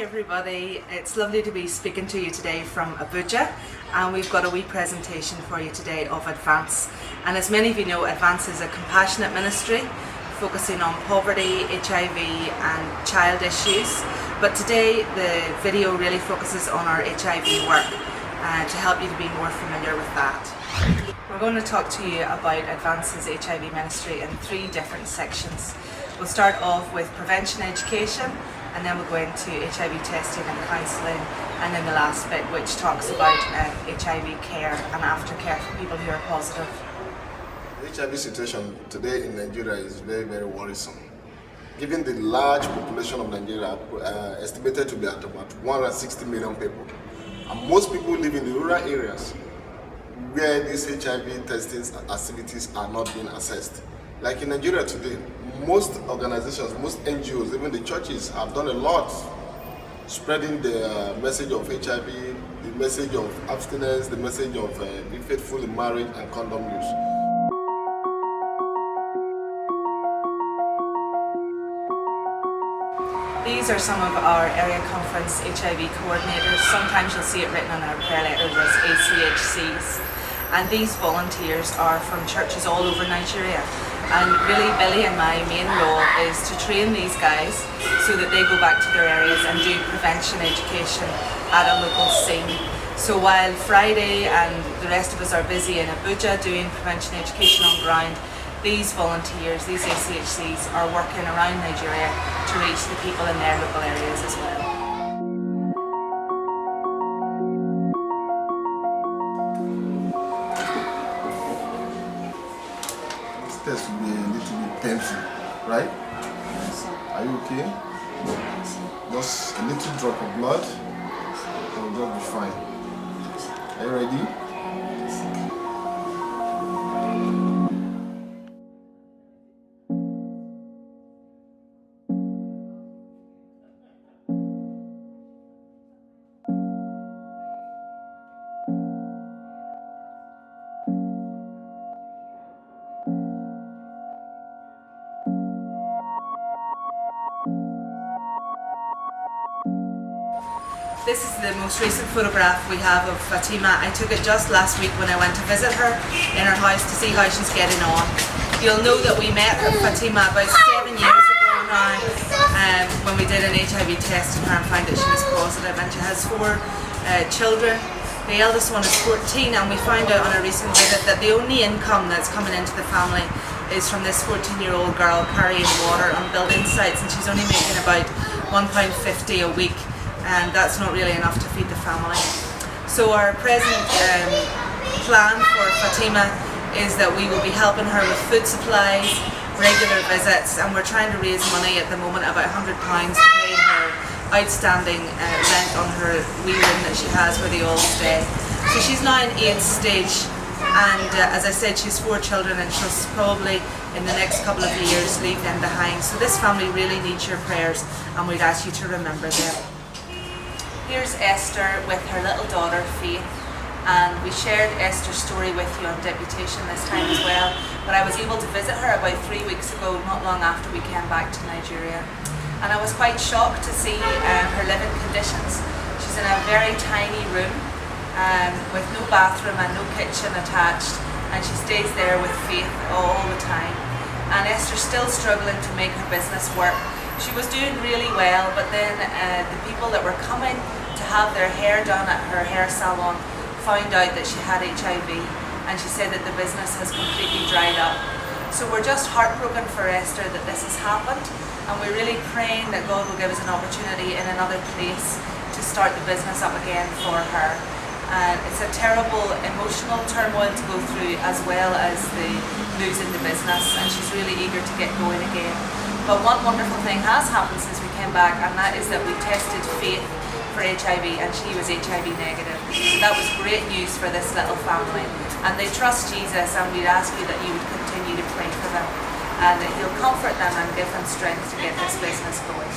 everybody, it's lovely to be speaking to you today from Abuja, and we've got a wee presentation for you today of Advance. And as many of you know, Advance is a compassionate ministry focusing on poverty, HIV and child issues, but today the video really focuses on our HIV work to help you to be more familiar with that. We're going to talk to you about Advance's HIV ministry in 3 different sections. We'll start off with prevention education, and then we'll go into HIV testing and counselling, and then the last bit which talks about HIV care and aftercare for people who are positive. The HIV situation today in Nigeria is very, very worrisome. Given the large population of Nigeria, estimated to be at about 160 million people, and most people live in the rural areas where these HIV testing activities are not being assessed. Like in Nigeria today, most organizations, most NGOs, even the churches have done a lot spreading the message of HIV, the message of abstinence, the message of be faithful in marriage and condom use. These are some of our area conference HIV coordinators. Sometimes you'll see it written on our prayer letters as ACHCs. And these volunteers are from churches all over Nigeria. And really Billy and my main role is to train these guys so that they go back to their areas and do prevention education at a local scene. So while Friday and the rest of us are busy in Abuja doing prevention education on ground, these volunteers, these ACHCs, are working around Nigeria to reach the people in their local areas as well. This test will be a little bit painful, right? Yes, sir. Are you okay? Yes, sir. Just a little drop of blood, and you'll just be fine. Are you ready? Yes, sir. This is the most recent photograph we have of Fatima. I took it just last week when I went to visit her in her house to see how she's getting on. You'll know that we met Fatima about 7 years ago now when we did an HIV test on her and found that she was positive, and she has 4 children. The eldest one is 14, and we found out on a recent visit that the only income that's coming into the family is from this 14-year-old girl carrying water on building sites, and she's only making about £1.50 a week. And that's not really enough to feed the family. So our present plan for Fatima is that we will be helping her with food supplies, regular visits, and we're trying to raise money at the moment, about £100 to pay her outstanding rent on her wee room that she has where they all stay. So she's now in 8th stage, and as I said, she's 4 children, and she'll probably in the next couple of years leave them behind. So this family really needs your prayers, and we'd ask you to remember them. Here's Esther with her little daughter Faith, and we shared Esther's story with you on deputation this time as well, but I was able to visit her about 3 weeks ago, not long after we came back to Nigeria, and I was quite shocked to see her living conditions. She's in a very tiny room with no bathroom and no kitchen attached, and she stays there with Faith all the time, and Esther's still struggling to make her business work. She was doing really well, but then the people that were coming to have their hair done at her hair salon found out that she had HIV, and she said that the business has completely dried up. So we're just heartbroken for Esther that this has happened, and we're really praying that God will give us an opportunity in another place to start the business up again for her. And it's a terrible emotional turmoil to go through, as well as the losing the business, and she's really eager to get going again. But one wonderful thing has happened since we came back, and that is that we tested Faith for HIV, and she was HIV negative. So that was great news for this little family, and they trust Jesus, and we'd ask you that you would continue to pray for them, and that He'll comfort them and give them strength to get this business going.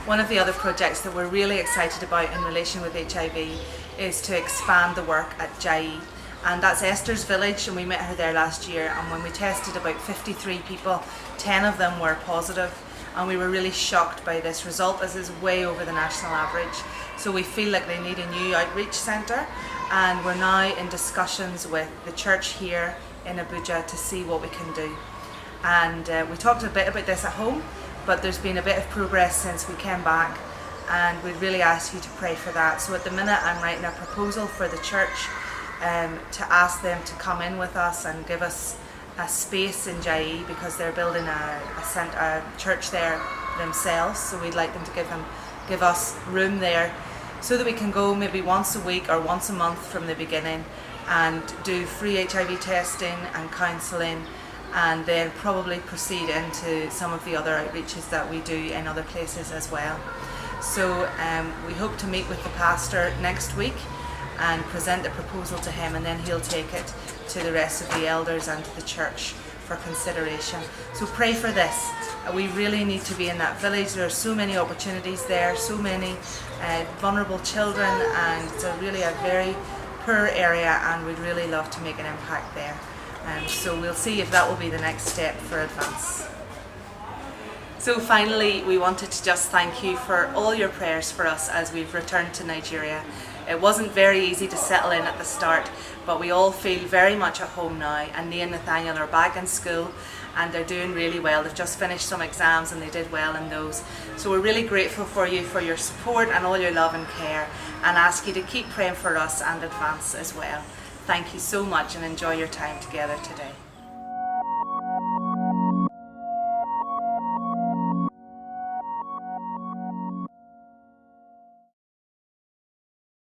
One of the other projects that we're really excited about in relation with HIV is to expand the work at Jai. And that's Esther's village, and we met her there last year, and when we tested about 53 people, 10 of them were positive, and we were really shocked by this result, as is way over the national average. So we feel like they need a new outreach centre, and we're now in discussions with the church here in Abuja to see what we can do. And we talked a bit about this at home, but there's been a bit of progress since we came back, and we'd really ask you to pray for that. So at the minute I'm writing a proposal for the church to ask them to come in with us and give us a space in Jai, because they're building a church there themselves. So we'd like them to give us room there so that we can go maybe once a week or once a month from the beginning and do free HIV testing and counselling, and then probably proceed into some of the other outreaches that we do in other places as well. So we hope to meet with the pastor next week and present the proposal to him, and then he'll take it to the rest of the elders and to the church for consideration. So pray for this. We really need to be in that village. There are so many opportunities there, so many vulnerable children, and it's really a very poor area, and we'd really love to make an impact there. So we'll see if that will be the next step for Advance. So finally, we wanted to just thank you for all your prayers for us as we've returned to Nigeria. It wasn't very easy to settle in at the start, but we all feel very much at home now, and Nia and Nathaniel are back in school and they're doing really well. They've just finished some exams and they did well in those. So we're really grateful for you, for your support and all your love and care, and ask you to keep praying for us and Advance as well. Thank you so much, and enjoy your time together today.